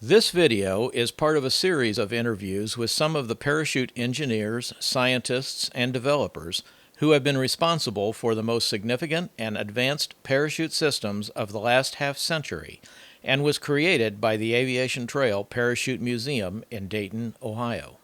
This video is part of a series of interviews with some of the parachute engineers, scientists, and developers who have been responsible for the most significant and advanced parachute systems of the last half-century, and was created by the Aviation Trail Parachute Museum in Dayton, Ohio.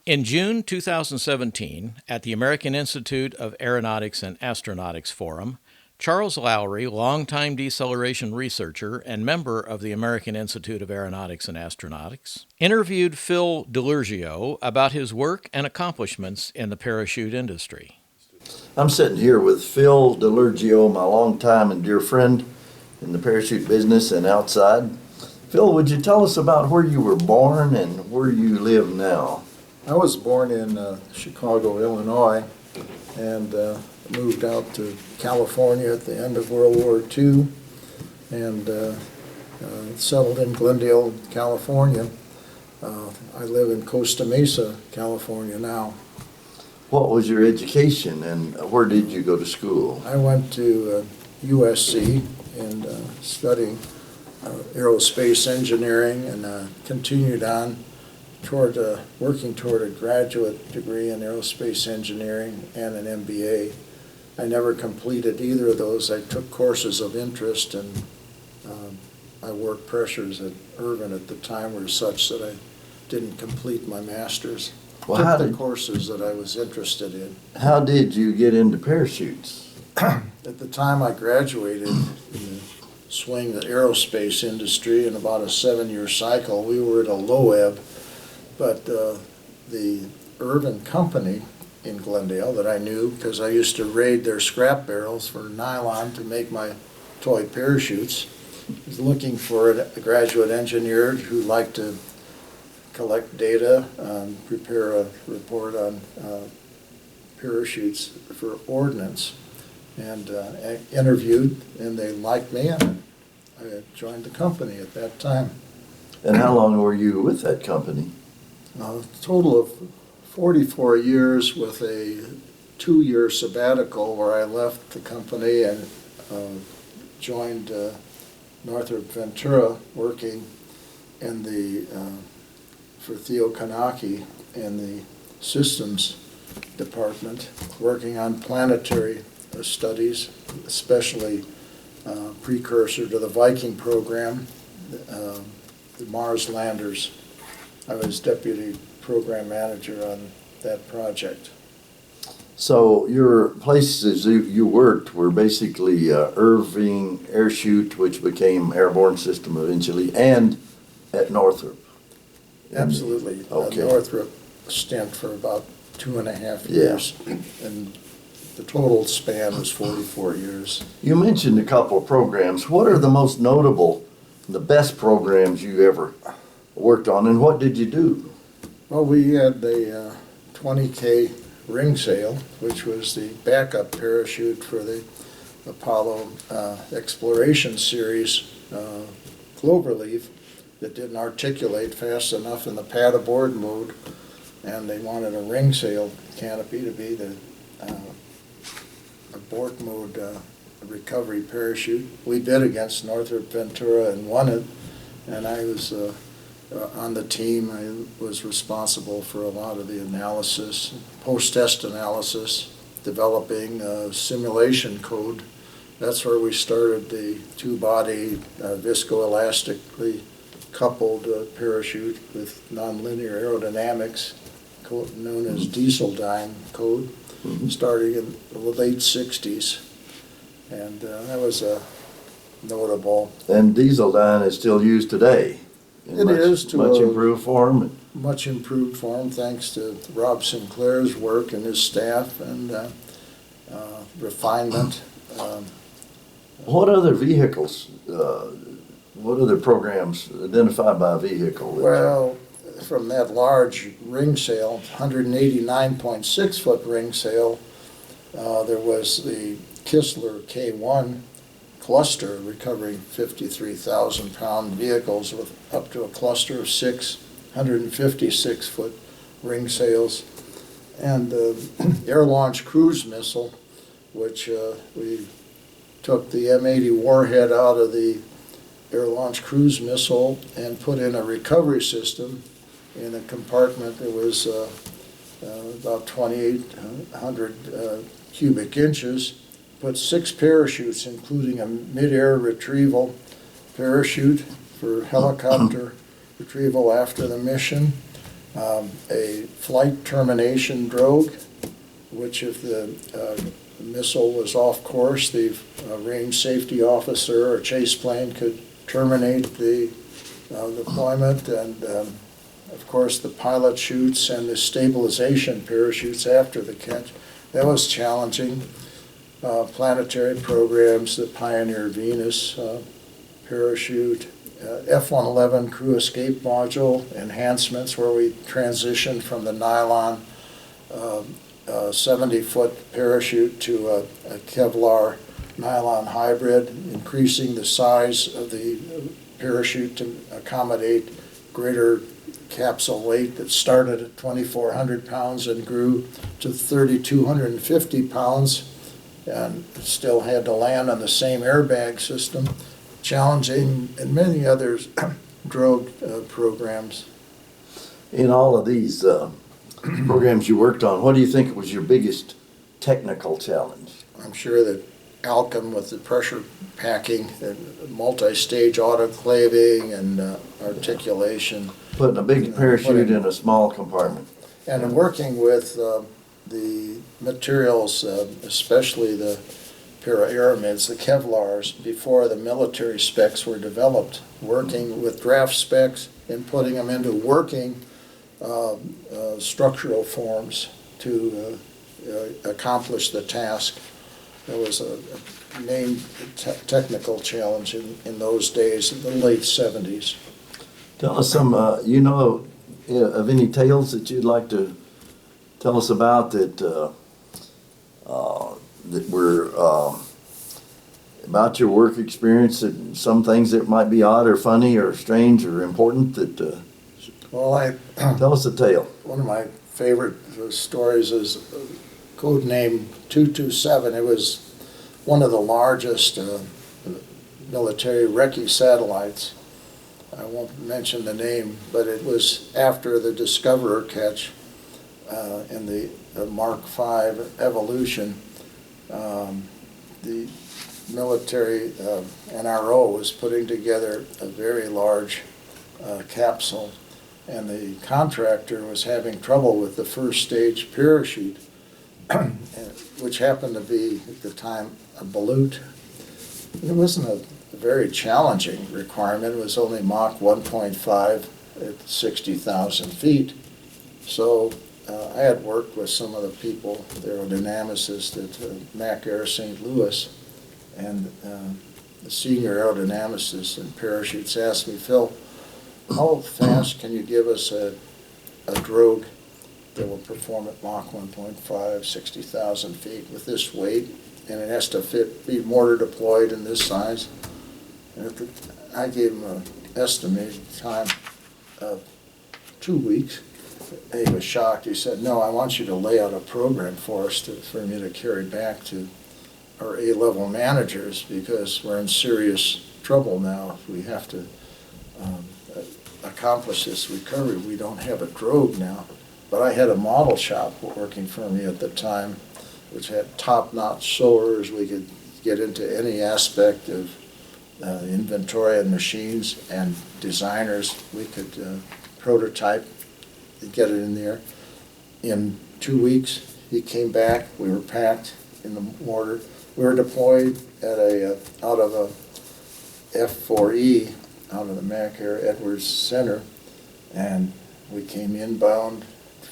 In June 2017, at the American Institute of Aeronautics and Astronautics Forum, Charles Lowry, longtime deceleration researcher and member of the American Institute of Aeronautics and Astronautics, interviewed Phil Delurgio about his work and accomplishments in the parachute industry. I'm sitting here with Phil Delurgio, my longtime and dear friend in the parachute business and outside. Phil, would you tell us about where you were born and where you live now? I was born in Chicago, Illinois, and moved out to California at the end of World War II, and settled in Glendale, California. I live in Costa Mesa, California now. What was your education and where did you go to school? I went to USC and studying aerospace engineering, and continued on toward working toward a graduate degree in aerospace engineering and an MBA. I never completed either of those. I took courses of interest, and my work pressures at Irving at the time were such that I didn't complete my master's. Well, Took the courses that I was interested in. How did you get into parachutes? At the time I graduated in the swing of the aerospace industry in about a 7-year cycle, we were at a low ebb, but the Irving company in Glendale that I knew, because I used to raid their scrap barrels for nylon to make my toy parachutes, was looking for a graduate engineer who liked to collect data, prepare a report on parachutes for ordnance, and interviewed, and they liked me, and I joined the company at that time. And how long were you with that company? A total of 44 years, with a 2-year sabbatical where I left the company and joined Northrop Ventura, working in the for Theo Knacke in the systems department, working on planetary studies, especially precursor to the Viking program, the Mars landers. I was deputy program manager on that project. So your places you worked were basically Irving Air Chute, which became Airborne Systems eventually, and at Northrop. Absolutely. Okay. Northrop stint for about 2.5 years, and the total span was 44 years. You mentioned a couple of programs. What are the most notable, the best programs you ever worked on, and what did you do? Well, we had the 20K ringsail, which was the backup parachute for the Apollo exploration series cloverleaf that didn't articulate fast enough in the pad aboard mode, and they wanted a ringsail canopy to be the abort mode recovery parachute. We bid against Northrop Ventura and won it, and I was on the team. I was responsible for a lot of the analysis, post-test analysis, developing simulation code. That's where we started the two-body viscoelastically coupled parachute with nonlinear aerodynamics, known as diesel dyne code, starting in the late 60s. And that was notable. And diesel dyne is still used today. It is to much improved form. Much improved form, thanks to Rob Sinclair's work and his staff, and refinement. What other vehicles, what other programs identified by vehicle? Well, from that large ringsail, 189.6-foot ringsail, there was the Kistler K1 cluster, recovering 53,000-pound vehicles with up to a cluster of 6 156-foot ringsails, and the air-launched cruise missile, which we took the M80 warhead out of the air-launched cruise missile and put in a recovery system in a compartment that was about 2,800 cubic inches. Put 6 parachutes, including a mid-air retrieval parachute for helicopter retrieval after the mission, a flight termination drogue, which if the missile was off course, the range safety officer or chase plane could terminate the deployment, and of course the pilot chutes and the stabilization parachutes after the catch. That was challenging. Planetary programs, the Pioneer Venus parachute, F-111 crew escape module enhancements, where we transitioned from the nylon 70-foot parachute to a Kevlar nylon hybrid, increasing the size of the parachute to accommodate greater capsule weight that started at 2,400 pounds and grew to 3,250 pounds, and still had to land on the same airbag system. Challenging, and many others drogue programs. In all of these programs you worked on, what do you think was your biggest technical challenge? I'm sure that Alchem with the pressure packing and multi-stage autoclaving and articulation. Putting a big parachute in a small compartment. And working with the materials, especially the para-aramids, the Kevlars, before the military specs were developed, working with draft specs and putting them into working structural forms to accomplish the task. There was a main technical challenge in those days, in the late 70s. Tell us some, you know, of any tales that you'd like to tell us about that that were about your work experience, and some things that might be odd or funny or strange or important that Well, tell us a tale. one of my favorite stories is code name 227. It was one of the largest military recce satellites. I won't mention the name, but it was after the Discoverer catch in the Mark V evolution. The military NRO was putting together a very large capsule, and the contractor was having trouble with the first stage parachute, which happened to be at the time a balut. It wasn't a very challenging requirement. It was only Mach 1.5 at 60,000 feet. So I had worked with some of the people, the aerodynamicists at Mac Air St. Louis, and the senior aerodynamicist in parachutes asked me, Phil, how fast can you give us a drogue that will perform at Mach 1.5, 60,000 feet with this weight, and it has to be mortar deployed in this size? And I gave him an estimated time of 2 weeks. And he was shocked. He said, no, I want you to lay out a program for us for me to carry back to our A-level managers, because we're in serious trouble now. If we have to accomplish this recovery, we don't have a drogue now. But I had a model shop working for me at the time, which had top-notch sewers. We could get into any aspect of inventory and machines and designers. We could prototype and get it in there. In 2 weeks, he came back. We were packed in the mortar. We were deployed at out of a F4E out of the Mac Air Edwards Center, and we came inbound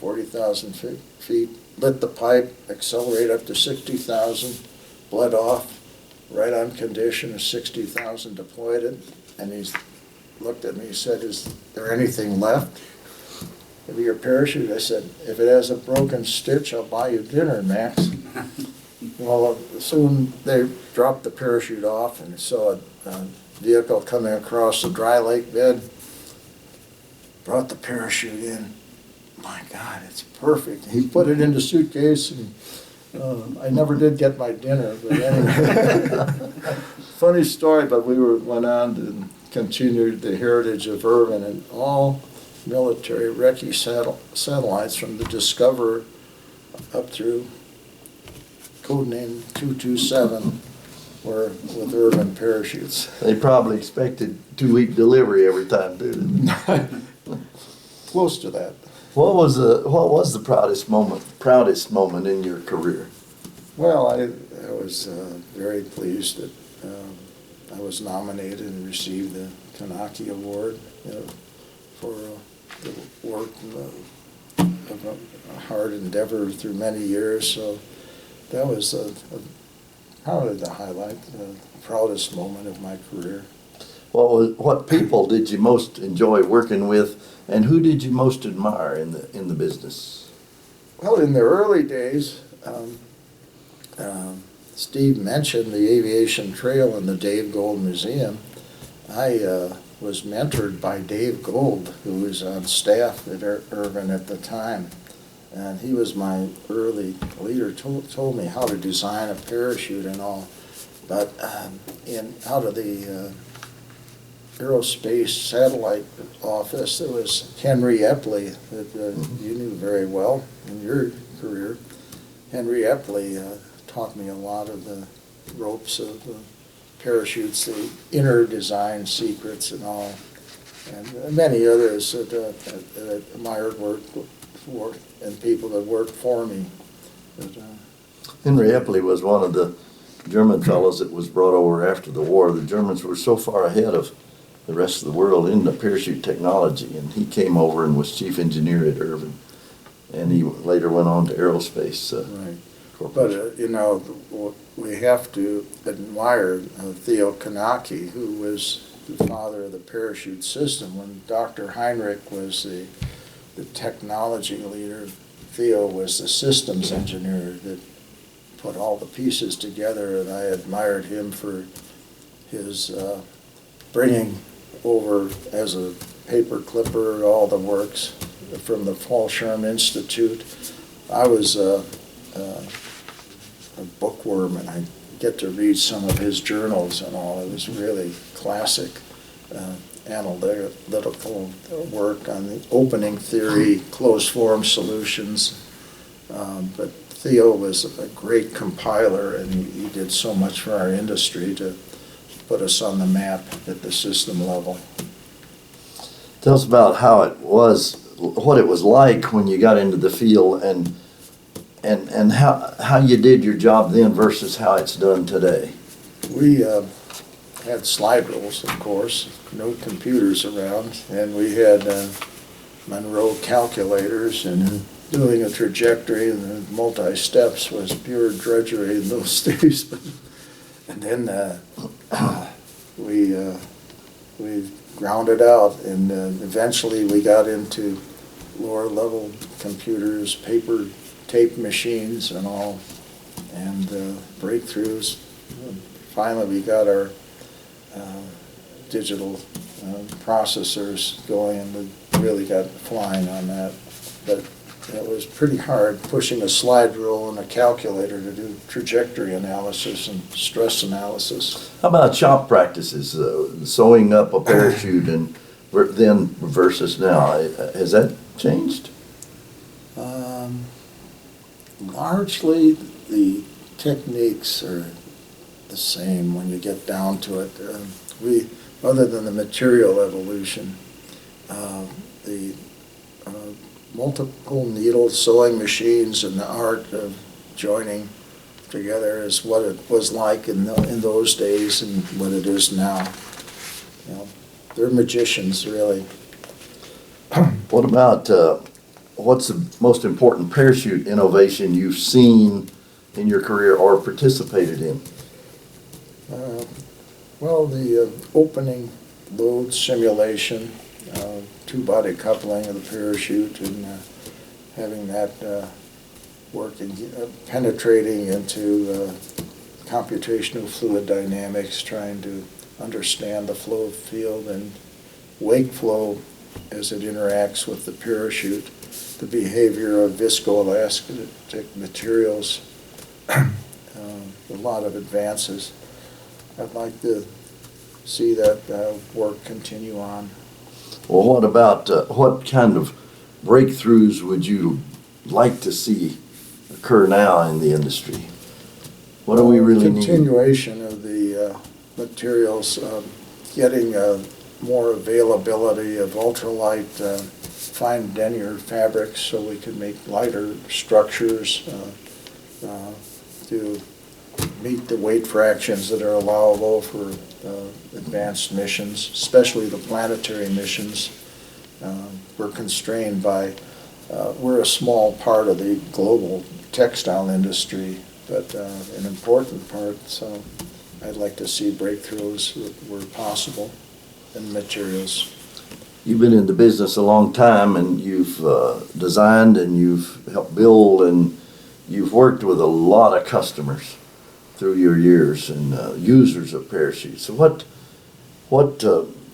40,000 feet, lit the pipe, accelerated up to 60,000, bled off, right on condition of 60,000, deployed it, and he looked at me, he said, is there anything left of your parachute? I said, if it has a broken stitch, I'll buy you dinner, Max. Well, soon they dropped the parachute off, and saw a vehicle coming across the dry lake bed, brought the parachute in. My God, it's perfect. He put it in the suitcase and I never did get my dinner, but anyway. Funny story, but we went on to continue the heritage of Irving, and all military recce satellites from the Discoverer up through codename 227 were with Irving parachutes. They probably expected 2-week delivery every time, didn't they? Close to that. What was the proudest moment in your career? Well, I was very pleased that I was nominated and received the Knacke Award for the work of a hard endeavor through many years. So that was probably the highlight, the proudest moment of my career. What people did you most enjoy working with, and who did you most admire in the business? Well, in the early days, Steve mentioned the aviation trail in the Dave Gold Museum. I was mentored by Dave Gold, who was on staff at Irving at the time. And he was my early leader, told me how to design a parachute and all. But out of the aerospace satellite office, there was Henry Epley that you knew very well in your career. Henry Epley taught me a lot of the ropes of the parachutes, the inner design secrets and all, and many others that I admired work for, and people that worked for me. But, Henry Epley was one of the German fellows that was brought over after the war. The Germans were so far ahead of the rest of the world in the parachute technology, and he came over and was chief engineer at Irving, and he later went on to aerospace. Right. Corporation. But, we have to admire Theo Knacke, who was the father of the parachute system. When Dr. Heinrich was the technology leader, Theo was the systems engineer that put all the pieces together, and I admired him for his bringing over as a paper clipper all the works from the Fallschirm Institute. I was a bookworm, and I get to read some of his journals and all. It was really classic analytical work on the opening theory, closed form solutions. But Theo was a great compiler, and he did so much for our industry to put us on the map at the system level. Tell us about how it was, what it was like when you got into the field, and how you did your job then versus how it's done today. We had slide rules, of course, no computers around, and we had Monroe calculators, and doing a trajectory and the multi-steps was pure drudgery in those days. And then we ground it out, and eventually we got into lower level computers, paper tape machines and all, and breakthroughs. Finally we got our digital processors going, and we really got flying on that. But it was pretty hard pushing a slide rule and a calculator to do trajectory analysis and stress analysis. How about shop practices, sewing up a parachute and then versus now? Has that changed? Largely, the techniques are the same when you get down to it. Other than the material evolution, the multiple needle sewing machines and the art of joining together is what it was like in those days and what it is now. You know, they're magicians, really. What about what's the most important parachute innovation you've seen in your career or participated in? Well, the opening load simulation, two-body coupling of the parachute, and having that working, penetrating into computational fluid dynamics, trying to understand the flow field and wake flow as it interacts with the parachute, the behavior of viscoelastic materials, a lot of advances. I'd like to see that work continue on. Well, what about, what kind of breakthroughs would you like to see occur now in the industry? What do we really need? Continuation of the materials, getting more availability of ultralight, fine denier fabrics so we can make lighter structures to meet the weight fractions that are allowable for advanced missions, especially the planetary missions. We're constrained by, we're a small part of the global textile industry, but an important part, so I'd like to see breakthroughs where possible in materials. You've been in the business a long time, and you've designed and you've helped build, and you've worked with a lot of customers through your years and users of parachutes. So what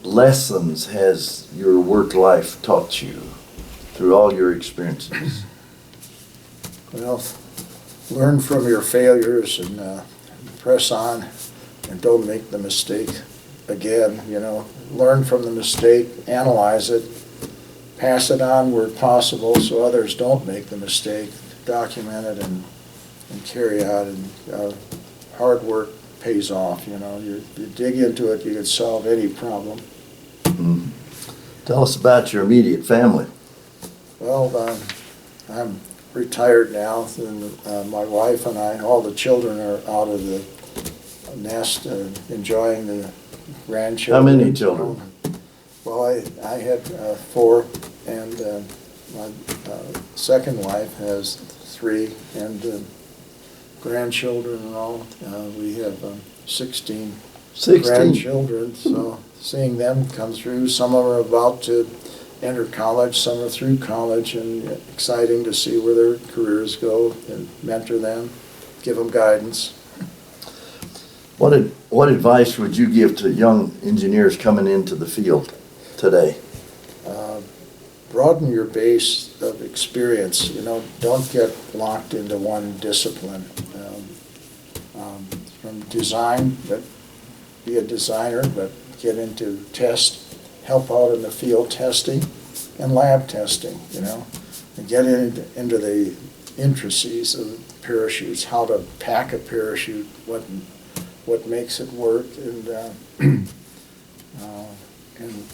lessons has your work life taught you through all your experiences? Well, learn from your failures and press on and don't make the mistake again, you know. Learn from the mistake, analyze it, pass it on where possible so others don't make the mistake, document it and carry out, and hard work pays off, you know. You dig into it, you can solve any problem. Mm-hmm. Tell us about your immediate family. Well, I'm retired now, and my wife and I, all the children are out of the nest, enjoying the grandchildren. How many children? Well, I had 4, and my second wife has 3, and grandchildren and all. We have 16 grandchildren, so seeing them come through. Some of them are about to enter college, some are through college, and exciting to see where their careers go and mentor them, give them guidance. What advice would you give to young engineers coming into the field today? Broaden your base of experience. You know, don't get locked into one discipline. From design, but be a designer, but get into test, help out in the field testing and lab testing, you know, and get into the intricacies of parachutes, how to pack a parachute, what makes it work, and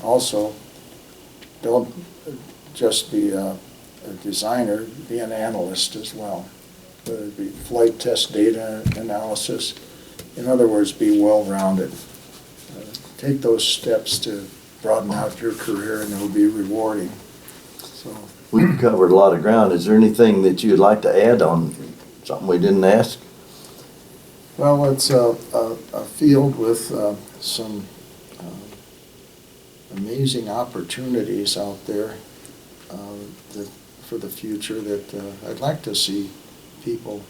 also don't just be a designer, be an analyst as well, whether it be flight test data analysis. In other words, be well-rounded. Take those steps to broaden out your career, and it'll be rewarding. So we've covered a lot of ground. Is there anything that you'd like to add on something we didn't ask? Well, it's a field with some amazing opportunities out there for the future that I'd like to see people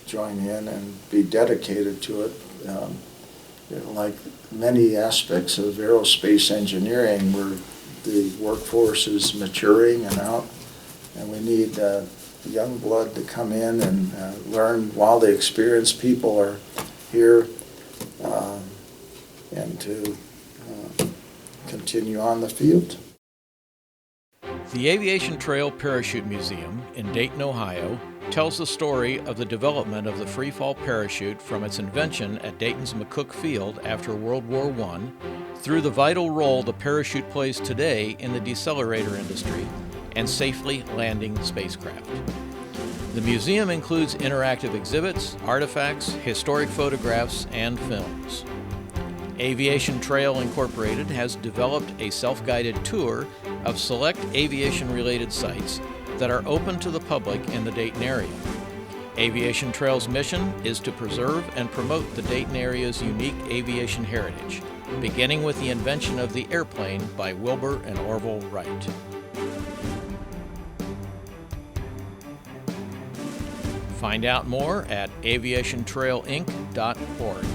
join in and be dedicated to it. You know, like many aspects of aerospace engineering, where the workforce is maturing and out, and we need young blood to come in and learn while the experienced people are here, and to continue on the field. The Aviation Trail Parachute Museum in Dayton, Ohio, tells the story of the development of the freefall parachute from its invention at Dayton's McCook Field after World War I through the vital role the parachute plays today in the decelerator industry and safely landing spacecraft. The museum includes interactive exhibits, artifacts, historic photographs, and films. Aviation Trail Incorporated has developed a self-guided tour of select aviation-related sites that are open to the public in the Dayton area. Aviation Trail's mission is to preserve and promote the Dayton area's unique aviation heritage, beginning with the invention of the airplane by Wilbur and Orville Wright. Find out more at aviationtrailinc.org.